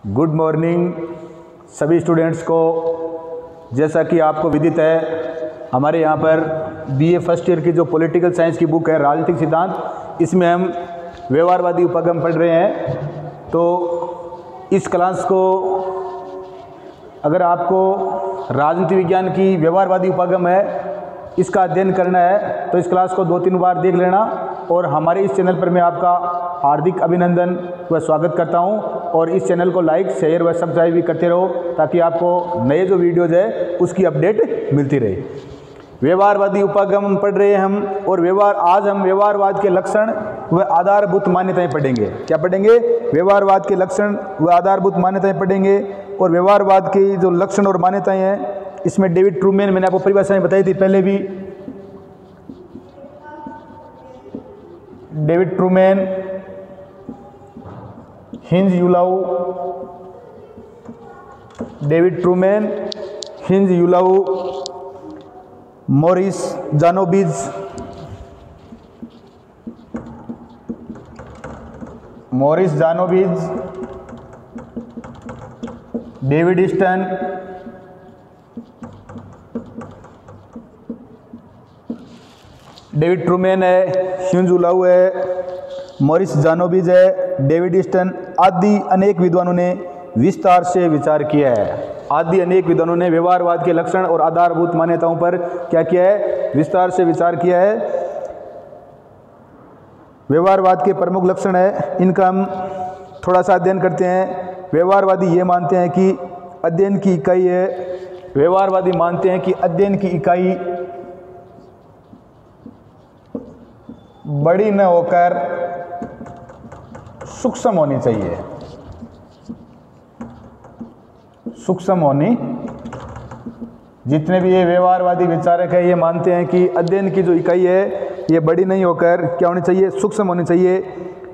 Good morning सभी students को। जैसा कि आपको विदित है, हमारे यहाँ पर बीए फर्स्ट ईयर की जो पॉलिटिकल साइंस की बुक है राजनीतिक सिद्धांत, इसमें हम व्यवहारवादी उपागम पढ़ रहे हैं। तो इस क्लास को अगर आपको राजनीति विज्ञान की व्यवहारवादी उपागम है इसका अध्ययन करना है तो इस क्लास को 2-3 बार देख लेना। और हमारे इस चैनल पर मैं आपका हार्दिक अभिनंदन व स्वागत करता हूं। और इस चैनल को लाइक, शेयर व सब्सक्राइब भी करते रहो ताकि आपको नए जो वीडियोज़ है उसकी अपडेट मिलती रहे। व्यवहारवादी उपागम पढ़ रहे हैं हम, और आज हम व्यवहारवाद के लक्षण व आधारभूत मान्यताएं पढ़ेंगे। क्या पढ़ेंगे? व्यवहारवाद के लक्षण व आधारभूत मान्यताएं पढ़ेंगे। और व्यवहारवाद की जो लक्षण और मान्यताएं हैं इसमें डेविड ट्रूमैन, मैंने आपको परिभाषाएं बताई थी पहले भी। David Truman, Heinz Eulau, David Truman, Heinz Eulau, Morris Janowitz, David Easton, David Truman है, हिंज यूलाउ है, मॉरिस जानोविज है, डेविड ईस्टन आदि अनेक विद्वानों ने विस्तार से विचार किया है। व्यवहारवाद के लक्षण और आधारभूत मान्यताओं पर क्या किया है? विस्तार से विचार किया है। व्यवहारवाद के प्रमुख लक्षण है, इनका हम थोड़ा सा अध्ययन करते हैं। व्यवहारवादी ये मानते हैं कि अध्ययन की इकाई है, व्यवहारवादी मानते हैं कि अध्ययन की इकाई बड़ी न होकर सूक्ष्म होनी चाहिए। सूक्ष्म होनी, जितने भी ये व्यवहारवादी विचारक है ये मानते हैं कि अध्ययन की जो इकाई है ये बड़ी नहीं होकर क्या होनी चाहिए? सूक्ष्म होनी चाहिए।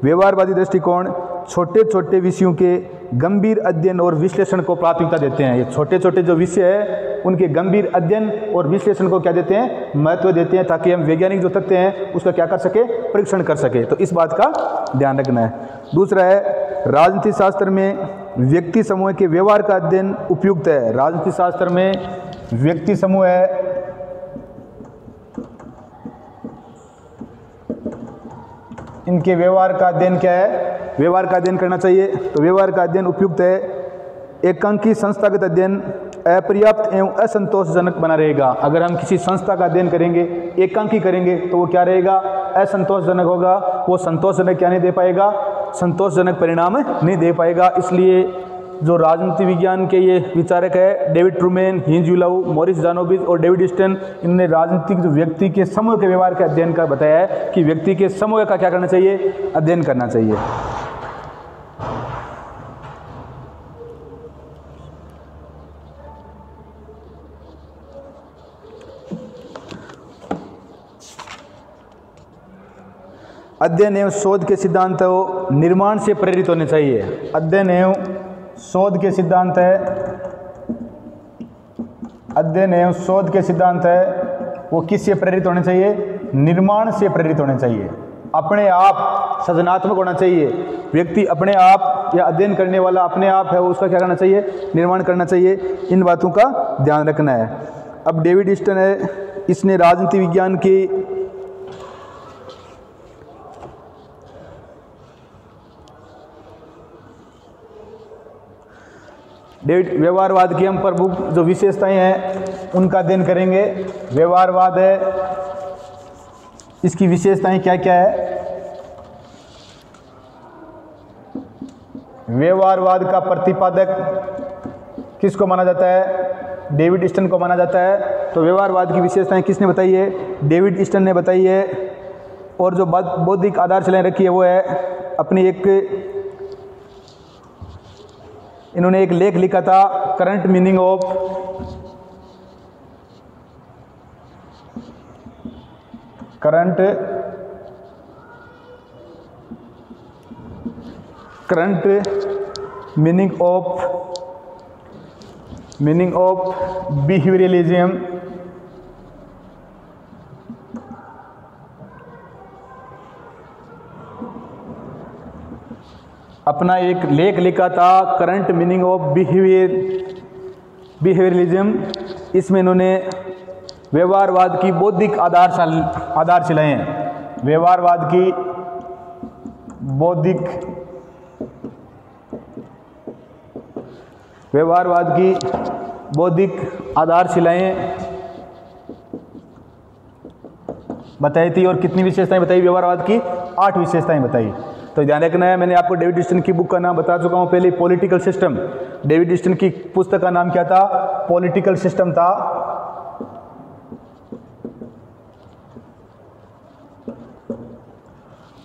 व्यवहारवादी दृष्टिकोण छोटे छोटे विषयों के गंभीर अध्ययन और विश्लेषण को प्राथमिकता देते हैं। ये छोटे छोटे जो विषय है उनके गंभीर अध्ययन और विश्लेषण को क्या देते हैं? महत्व देते हैं, ताकि हम वैज्ञानिक जो तथ्य हैं उसका क्या कर सके? परीक्षण कर सके। तो इस बात का ध्यान रखना है। दूसरा है, राजनीति शास्त्र में व्यक्ति समूह के व्यवहार का अध्ययन उपयुक्त है। राजनीति शास्त्र में व्यक्ति समूह है, इनके व्यवहार का अध्ययन क्या है? व्यवहार का अध्ययन करना चाहिए। तो व्यवहार का अध्ययन उपयुक्त है। एकांकी संस्थागत अध्ययन अपर्याप्त एवं असंतोषजनक बना रहेगा। अगर हम किसी संस्था का अध्ययन करेंगे, एकांकी करेंगे, तो वो क्या रहेगा? असंतोषजनक होगा। वो संतोषजनक क्या नहीं दे पाएगा? संतोषजनक परिणाम नहीं दे पाएगा। इसलिए जो राजनीति विज्ञान के ये विचारक है David Truman, Heinz Eulau, Morris जानोविज और डेविड ईस्टन, इन्होंने राजनीतिक जो व्यक्ति के समूह के व्यवहार के अध्ययन का बताया है कि व्यक्ति के समूह का क्या करना चाहिए? अध्ययन करना चाहिए। अध्ययन एवं शोध के सिद्धांत निर्माण से प्रेरित होने चाहिए। अध्ययन एवं शोध के सिद्धांत है, अध्ययन एवं शोध के सिद्धांत है वो किससे प्रेरित होने चाहिए? निर्माण से प्रेरित होने चाहिए। अपने आप सृजनात्मक होना चाहिए। व्यक्ति अपने आप, या अध्ययन करने वाला अपने आप है, उसका क्या करना चाहिए? निर्माण करना चाहिए। इन बातों का ध्यान रखना है। अब डेविड ईस्टन है, इसने राजनीति विज्ञान की व्यवहारवाद की हम प्रमुख जो विशेषताएं हैं उनका अध्ययन करेंगे। व्यवहारवाद है, इसकी विशेषताएं क्या क्या है? व्यवहारवाद का प्रतिपादक किसको माना जाता है? डेविड ईस्टन को माना जाता है। तो व्यवहारवाद की विशेषताएं किसने बताई है? डेविड ईस्टन ने बताई है। और जो बौद्धिक आधारशिलाएं रखी है वो है अपनी इन्होंने एक लेख लिखा था, करंट मीनिंग ऑफ बिहेवियरलिज्म अपना एक लेख लिखा था करंट मीनिंग ऑफ बिहेवियरलिज्म। इसमें इन्होंने व्यवहारवाद की बौद्धिक आधारशिलाएं, व्यवहारवाद की बौद्धिक आधारशिलाएं बताई थी। और कितनी विशेषताएं बताई व्यवहारवाद की? 8 विशेषताएं बताई। तो ध्यान रखना है, मैंने आपको डेविड ईस्टन की बुक का नाम बता चुका हूं पहले, पॉलिटिकल सिस्टम। डेविड ईस्टन की पुस्तक का नाम क्या था? पॉलिटिकल सिस्टम था।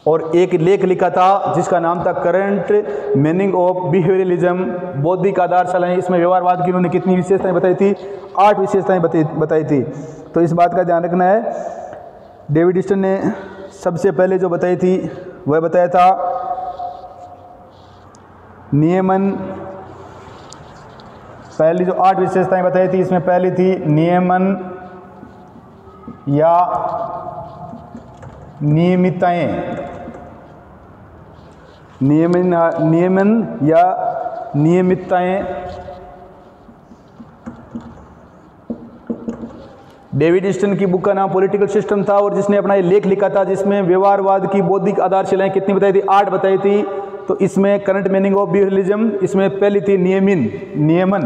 और एक लेख लिखा था जिसका नाम था करंट मीनिंग ऑफ बिहेवियरलिज्म, बौद्धिक आधारशिलाएं। इसमें व्यवहारवाद की उन्होंने कितनी विशेषताएं बताई थी? 8 विशेषताएं बताई थी। तो इस बात का ध्यान रखना है। डेविड ईस्टन ने सबसे पहले जो बताई थी वह बताया था नियमन। पहली जो 8 विशेषताएं बताई थी, इसमें पहली थी नियमन या नियमितताएं। नियमन या नियमितताएं। डेविड ईस्टन की बुक का नाम पॉलिटिकल सिस्टम था और जिसने अपना ये लेख लिखा था जिसमें व्यवहारवाद की बौद्धिक आधारशिलाएं कितनी बताई थी? 8 बताई थी। तो इसमें करंट मीनिंग ऑफ बिहेवियरलिज्म, इसमें पहली थी नियमन।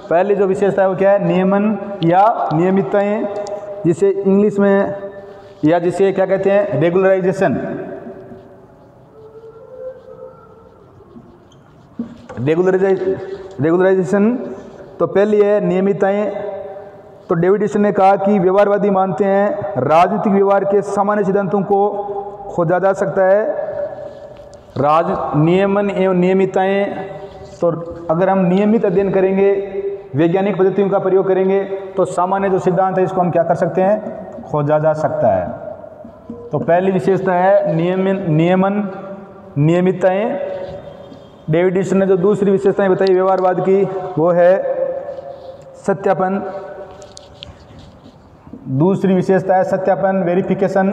पहली जो विशेषता है वो क्या है? नियमन या नियमितताएं, जिसे इंग्लिश में या जिसे क्या कहते हैं? रेगुलराइजेशन। तो पहली है नियमितताएं। तो डेविड ईस्टन ने कहा कि व्यवहारवादी मानते हैं राजनीतिक व्यवहार के सामान्य सिद्धांतों को खोजा जा सकता है। नियमन एवं नियमितताएं, तो अगर हम नियमित अध्ययन करेंगे, वैज्ञानिक पद्धतियों का प्रयोग करेंगे, तो सामान्य जो सिद्धांत है इसको हम क्या कर सकते हैं? खोजा जा सकता है। तो पहली विशेषता है नियमन नियमितताएं। डेविड ईस्टन ने जो दूसरी विशेषताएं बताई व्यवहारवाद की वो है सत्यापन। दूसरी विशेषता है सत्यापन, वेरिफिकेशन।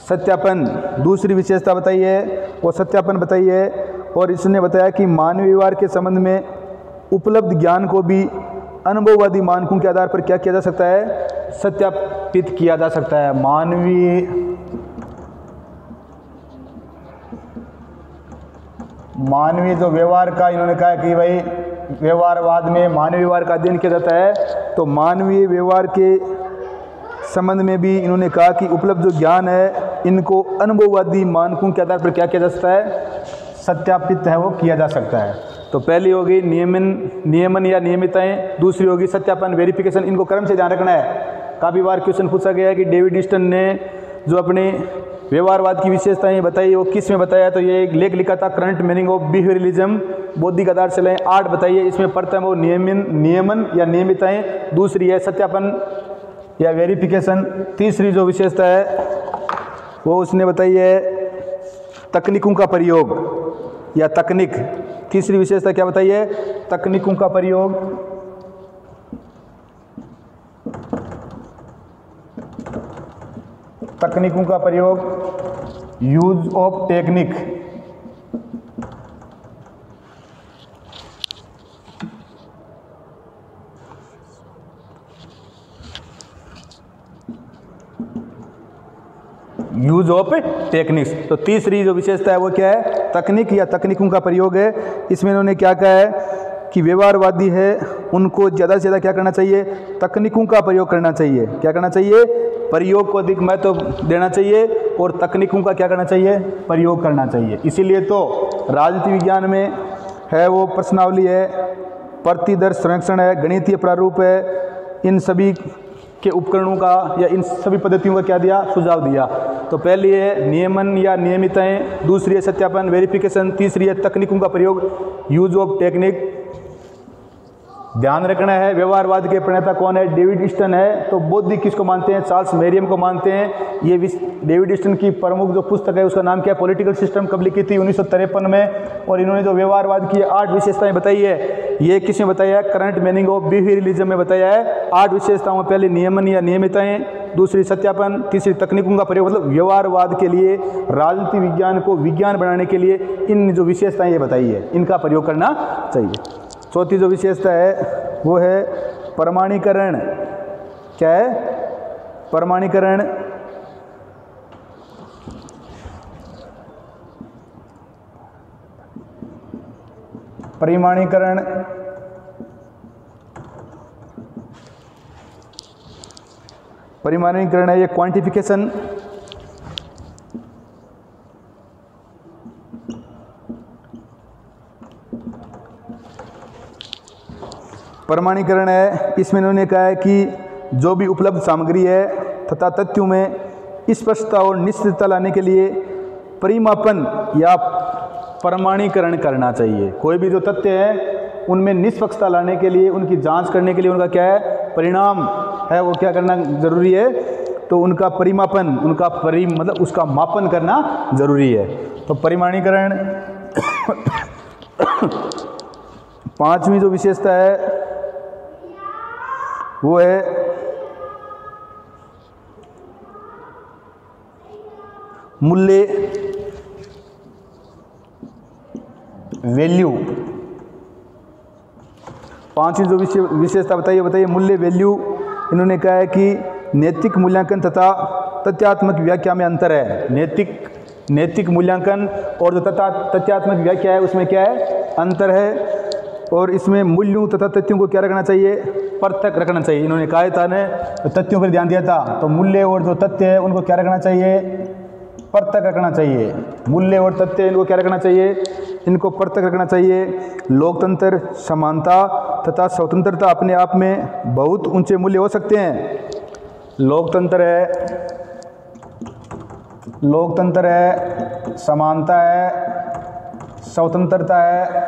सत्यापन दूसरी विशेषता बताई है, वो सत्यापन बताई है। और इसने बताया कि मानवीय व्यवहार के संबंध में उपलब्ध ज्ञान को भी अनुभववादी मानकों के आधार पर क्या किया जा सकता है? सत्यापित किया जा सकता है। मानवीय जो व्यवहार का इन्होंने कहा कि भाई व्यवहारवाद में मानवीय व्यवहार का अध्ययन किया जाता है, तो मानवीय व्यवहार के संबंध में भी इन्होंने कहा कि उपलब्ध जो ज्ञान है इनको अनुभववादी मानकों के आधार पर क्या किया जा सकता है? सत्यापित है वो किया जा सकता है। तो पहली होगी नियमन या नियमितताएं, दूसरी होगी सत्यापन, वेरिफिकेशन। इनको क्रम से ध्यान रखना है। काफ़ी बार क्वेश्चन पूछा गया है कि डेविड ईस्टन ने जो अपने व्यवहारवाद की विशेषताएं बताई वो किस में बताया? तो ये एक लेख लिखा था करंट मीनिंग ऑफ बिहेवियरलिज्म, बौद्धिक आधारशिलाएं 8 बताई है। इसमें प्रथम वो नियमन या नियमितताएं, दूसरी है सत्यापन या वेरिफिकेशन, तीसरी जो विशेषता है वो उसने बताई है तकनीकों का प्रयोग या तकनीक। तीसरी विशेषता क्या बताई है? तकनीकों का प्रयोग। तकनीकों का प्रयोग, use of technique. Use of techniques. तो तीसरी जो विशेषता है वो क्या है? तकनीक या तकनीकों का प्रयोग है। इसमें इन्होंने क्या कहा है कि व्यवहारवादी है उनको ज़्यादा से ज़्यादा क्या करना चाहिए? तकनीकों का प्रयोग करना चाहिए। क्या करना चाहिए? प्रयोग को अधिक महत्व देना चाहिए और तकनीकों का क्या करना चाहिए? प्रयोग करना चाहिए। इसीलिए तो राजनीति विज्ञान में है वो प्रश्नावली है, प्रतिदर्श संरक्षण है, गणितीय प्रारूप है, इन सभी के उपकरणों का या इन सभी पद्धतियों का क्या दिया? सुझाव दिया। तो पहली है नियमन या नियमितताएं, दूसरी है सत्यापन वेरिफिकेशन, तीसरी है तकनीकों का प्रयोग, यूज ऑफ टेक्निक। ध्यान रखना है व्यवहारवाद के प्रणेता कौन है? डेविड ईस्टन है। तो बौद्धिक किसको मानते हैं? चार्ल्स मेरियम को मानते हैं। ये डेविड ईस्टन की प्रमुख जो पुस्तक है उसका नाम क्या है? Political system. कब लिखी थी? 1953 में। और इन्होंने जो व्यवहारवाद की 8 विशेषताएं बताई है, ये किसमें बताया है? करंट मीनिंग ऑफ बिहेवियरलिज्म में बताया है। 8 विशेषताओं में पहले नियमन या नियमितताएं, दूसरी सत्यापन, तीसरी तकनीकों का प्रयोग, मतलब व्यवहारवाद के लिए राजनीति विज्ञान को विज्ञान बनाने के लिए इन जो विशेषताएं ये बताई है इनका प्रयोग करना चाहिए। चौथी जो विशेषता है वो है प्रमाणीकरण। क्या है? प्रमाणीकरण। परिमाणीकरण परिमाणीकरण है ये क्वांटिफिकेशन। प्रमाणीकरण है, इसमें इन्होंने कहा है कि जो भी उपलब्ध सामग्री है तथा तथ्यों में स्पष्टता और निश्चितता लाने के लिए परिमापन या प्रमाणीकरण करना चाहिए। कोई भी जो तथ्य है उनमें निष्पक्षता लाने के लिए, उनकी जांच करने के लिए उनका क्या है? परिणाम है, वो क्या करना जरूरी है? तो उनका परिमापन, उनका मतलब उसका मापन करना जरूरी है। तो परिमाणीकरण। पांचवी जो विशेषता है वो है मूल्य, वैल्यू। पांचवी जो विशेषता बताइए मूल्य, वैल्यू। इन्होंने कहा है कि नैतिक मूल्यांकन तथा तथ्यात्मक व्याख्या में अंतर है। नैतिक मूल्यांकन और जो तथ्यात्मक व्याख्या है उसमें क्या है? अंतर है। और इसमें मूल्यों तथा तथ्यों को क्या रखना चाहिए? पृथक रखना चाहिए। इन्होंने कहा था ने तो तथ्यों पर ध्यान दिया था, तो मूल्य और जो तथ्य है उनको क्या रखना चाहिए? पृथक रखना चाहिए। मूल्य और तथ्य इनको क्या रखना चाहिए? इनको पृथक रखना चाहिए। लोकतंत्र, समानता तथा स्वतंत्रता अपने आप में बहुत ऊंचे मूल्य हो सकते हैं। लोकतंत्र है, समानता है, स्वतंत्रता है,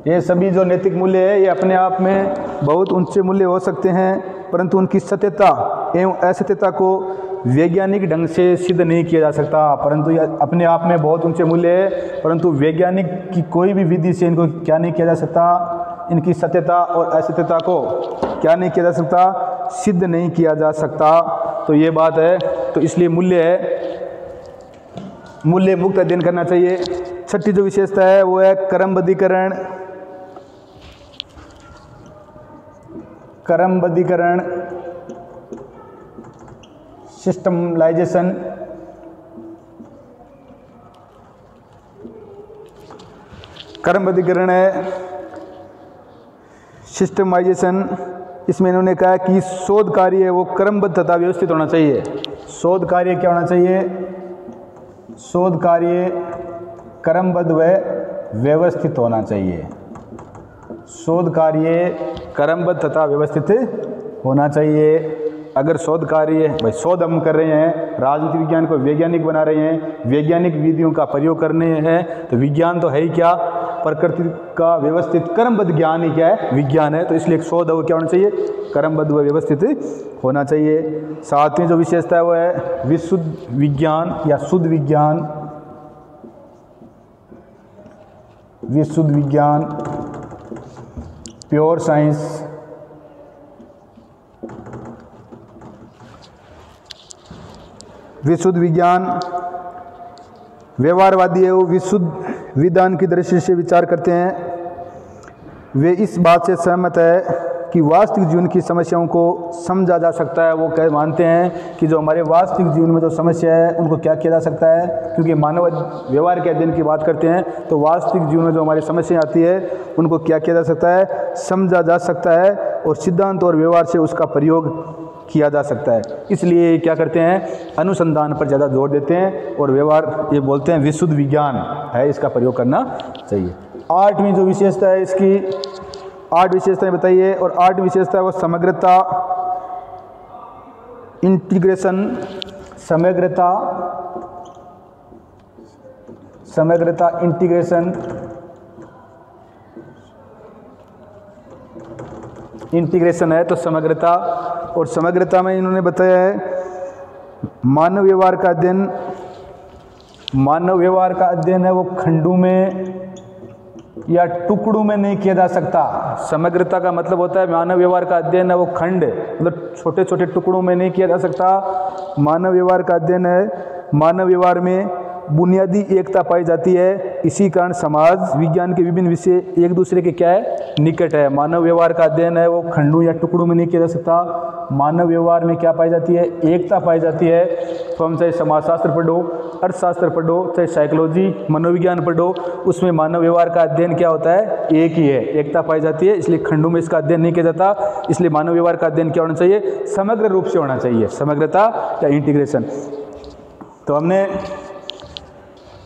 ये सभी जो नैतिक मूल्य है ये अपने आप में बहुत ऊंचे मूल्य हो सकते हैं, परंतु उनकी सत्यता एवं असत्यता को वैज्ञानिक ढंग से सिद्ध नहीं किया जा सकता। परंतु ये अपने आप में बहुत ऊंचे मूल्य है, परंतु वैज्ञानिक की कोई भी विधि से इनको क्या नहीं किया जा सकता? इनकी सत्यता और असत्यता को क्या नहीं किया जा सकता? सिद्ध नहीं किया जा सकता। तो ये बात है, तो इसलिए मूल्य मुक्त अध्ययन करना चाहिए। छठी जो विशेषता है वो है क्रमबद्धीकरण। सिस्टमलाइजेशन। क्रमबद्धीकरण है, सिस्टमाइजेशन। इसमें इन्होंने कहा कि शोध कार्य है वो क्रमबद्ध तथा व्यवस्थित होना चाहिए। शोध कार्य क्या होना चाहिए? शोध कार्य क्रमबद्ध व व्यवस्थित होना चाहिए। शोध कार्य क्रमबद्ध तथा व्यवस्थित होना चाहिए। अगर शोध कार्य, भाई शोध हम कर रहे हैं, राजनीति विज्ञान को वैज्ञानिक बना रहे हैं, वैज्ञानिक विधियों का प्रयोग करने हैं, तो विज्ञान तो है ही क्या? प्रकृति का व्यवस्थित क्रमबद्ध ज्ञान ही क्या है? विज्ञान है। तो इसलिए एक शोध वो क्या होना चाहिए? क्रमबद्ध व व्यवस्थित होना चाहिए। सातवीं जो विशेषता है वो है विशुद्ध विज्ञान या शुद्ध विज्ञान। विशुद्ध विज्ञान, प्योर साइंस। विशुद्ध विज्ञान व्यवहारवादी है, वो विशुद्ध विधान की दृष्टि से विचार करते हैं। वे इस बात से सहमत है कि वास्तविक जीवन की समस्याओं को समझा जा सकता है। वो कह मानते हैं कि जो हमारे वास्तविक जीवन में जो समस्या है उनको क्या किया जा सकता है, क्योंकि मानव व्यवहार के अध्ययन की बात करते हैं, तो वास्तविक जीवन में जो हमारी समस्या आती है उनको क्या किया जा सकता है? समझा जा सकता है, और सिद्धांत और व्यवहार से उसका प्रयोग किया जा सकता है। इसलिए क्या करते हैं? अनुसंधान पर ज़्यादा जोर देते हैं, और व्यवहार ये बोलते हैं विशुद्ध विज्ञान है, इसका प्रयोग करना चाहिए। आठवीं जो विशेषता है इसकी, 8 विशेषताएं बताइए। और 8 विशेषता है वो समग्रता, इंटीग्रेशन, समग्रता, इंटीग्रेशन है तो समग्रता। और समग्रता में इन्होंने बताया है मानव व्यवहार का अध्ययन है वो खंडों में या टुकड़ों में नहीं किया जा सकता। समग्रता का मतलब होता है मानव व्यवहार का अध्ययन है वो खंड, मतलब छोटे छोटे टुकड़ों में नहीं किया जा सकता। मानव व्यवहार का अध्ययन है, मानव व्यवहार में बुनियादी एकता पाई जाती है। इसी कारण समाज विज्ञान के विभिन्न विषय एक दूसरे के क्या है, निकट है। मानव व्यवहार का अध्ययन है वो खंडों या टुकड़ों में नहीं किया जा सकता। मानव व्यवहार में क्या पाई जाती है, एकता पाई जाती है। तो हम चाहे समाजशास्त्र पढ़ो, अर्थशास्त्र पढ़ो, चाहे साइकोलॉजी मनोविज्ञान पढ़ो, उसमें मानव व्यवहार का अध्ययन क्या होता है, एक ही है, एकता पाई जाती है। इसलिए खंडों में इसका अध्ययन नहीं किया जाता। इसलिए मानव व्यवहार का अध्ययन क्या होना चाहिए, समग्र रूप से होना चाहिए, समग्रता या इंटीग्रेशन। तो हमने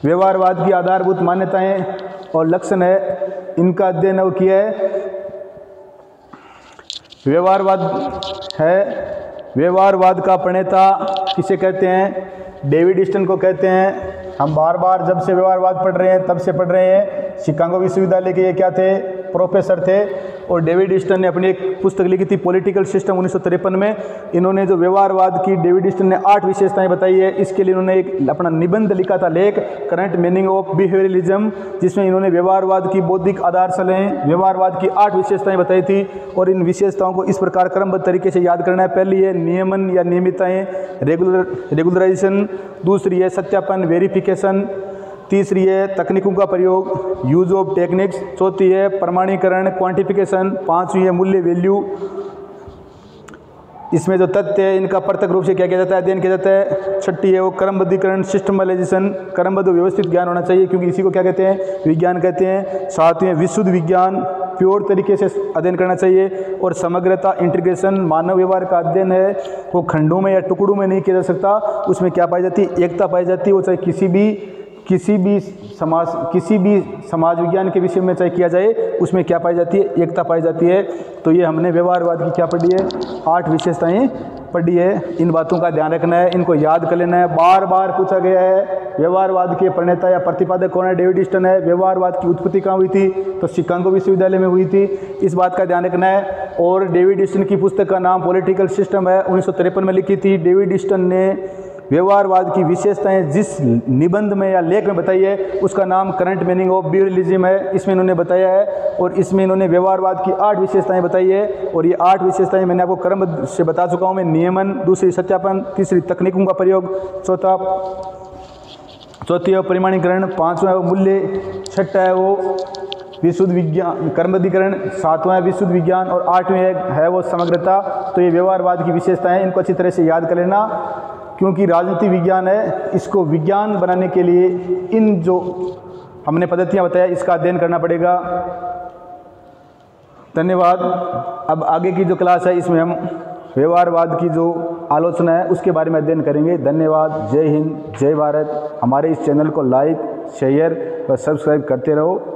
व्यवहारवाद की आधारभूत मान्यताएं और लक्षण है इनका अध्ययन वो किया है। व्यवहारवाद है, व्यवहारवाद का प्रणेता किसे कहते हैं, डेविड ईस्टन को कहते हैं। हम बार बार जब से व्यवहारवाद पढ़ रहे हैं तब से पढ़ रहे हैं। शिकागो विश्वविद्यालय के ये क्या थे, प्रोफेसर थे। और डेविड ईस्टन ने अपनी एक पुस्तक लिखी थी पॉलिटिकल सिस्टम 1953 में। इन्होंने जो व्यवहारवाद की डेविड ईस्टन ने 8 विशेषताएं बताई है, इसके लिए इन्होंने एक अपना निबंध लिखा था, लेख करंट मीनिंग ऑफ बिहेवियरलिज्म, जिसमें इन्होंने व्यवहारवाद की बौद्धिक आधारशिलाएं, व्यवहारवाद की 8 विशेषताएं बताई थी। और इन विशेषताओं को इस प्रकार क्रमबद्ध तरीके से याद करना है। पहली है नियमन या नियमितताएं, रेगुलराइजेशन। दूसरी है सत्यापन, वेरिफिकेशन। तीसरी है तकनीकों का प्रयोग, यूज ऑफ टेक्निक्स। चौथी है प्रमाणीकरण, क्वांटिफिकेशन। पांचवी है मूल्य, वैल्यू। इसमें जो तथ्य है इनका प्रत्यक्ष रूप से क्या किया जाता है, अध्ययन किया जाता है। छठी है वो क्रमबद्धीकरण, सिस्टमलाइजेशन। क्रमबद्ध व्यवस्थित ज्ञान होना चाहिए, क्योंकि इसी को क्या कहते हैं, विज्ञान कहते हैं। सातवें विशुद्ध विज्ञान, प्योर तरीके से अध्ययन करना चाहिए। और समग्रता, इंटीग्रेशन, मानव व्यवहार का अध्ययन है वो खंडों में या टुकड़ों में नहीं किया जा सकता। उसमें क्या पाई जाती है, एकता पाई जाती है। वो चाहे किसी भी समाज विज्ञान के विषय में चाहे किया जाए, उसमें क्या पाई जाती है, एकता पाई जाती है। तो ये हमने व्यवहारवाद की क्या पढ़ी है, 8 विशेषताएं पढ़ी है। इन बातों का ध्यान रखना है, इनको याद कर लेना है। बार बार पूछा गया है व्यवहारवाद के प्रणेता या प्रतिपादक कौन है, डेविड ईस्टन है। व्यवहारवाद की उत्पत्ति कहाँ हुई थी, तो शिकागो विश्वविद्यालय में हुई थी। इस बात का ध्यान रखना है। और डेविड ईस्टन की पुस्तक का नाम पॉलिटिकल सिस्टम है, 1953 में लिखी थी। डेविड ईस्टन ने व्यवहारवाद की विशेषताएं जिस निबंध में या लेख में बताई है, उसका नाम करंट मीनिंग ऑफ बिहेवियरलिज्म है। इसमें इन्होंने बताया है। और इसमें इन्होंने व्यवहारवाद की 8 विशेषताएं बताई है। और ये 8 विशेषताएं मैंने आपको क्रम से बता चुका हूँ मैं। नियमन, दूसरी सत्यापन, तीसरी तकनीकों का प्रयोग, चौथी है प्रमाणीकरण, 5वां है वो मूल्य, 6वां है वो विशुद्ध विज्ञान, क्रमबद्धीकरण, 7वां है विशुद्ध विज्ञान और 8वें है वो समग्रता। तो ये व्यवहारवाद की विशेषताएं, इनको अच्छी तरह से याद कर लेना, क्योंकि राजनीति विज्ञान है, इसको विज्ञान बनाने के लिए इन जो हमने पद्धतियां बताया इसका अध्ययन करना पड़ेगा। धन्यवाद। अब आगे की जो क्लास है इसमें हम व्यवहारवाद की जो आलोचना है उसके बारे में अध्ययन करेंगे। धन्यवाद। जय हिंद, जय भारत। हमारे इस चैनल को लाइक, शेयर व सब्सक्राइब करते रहो।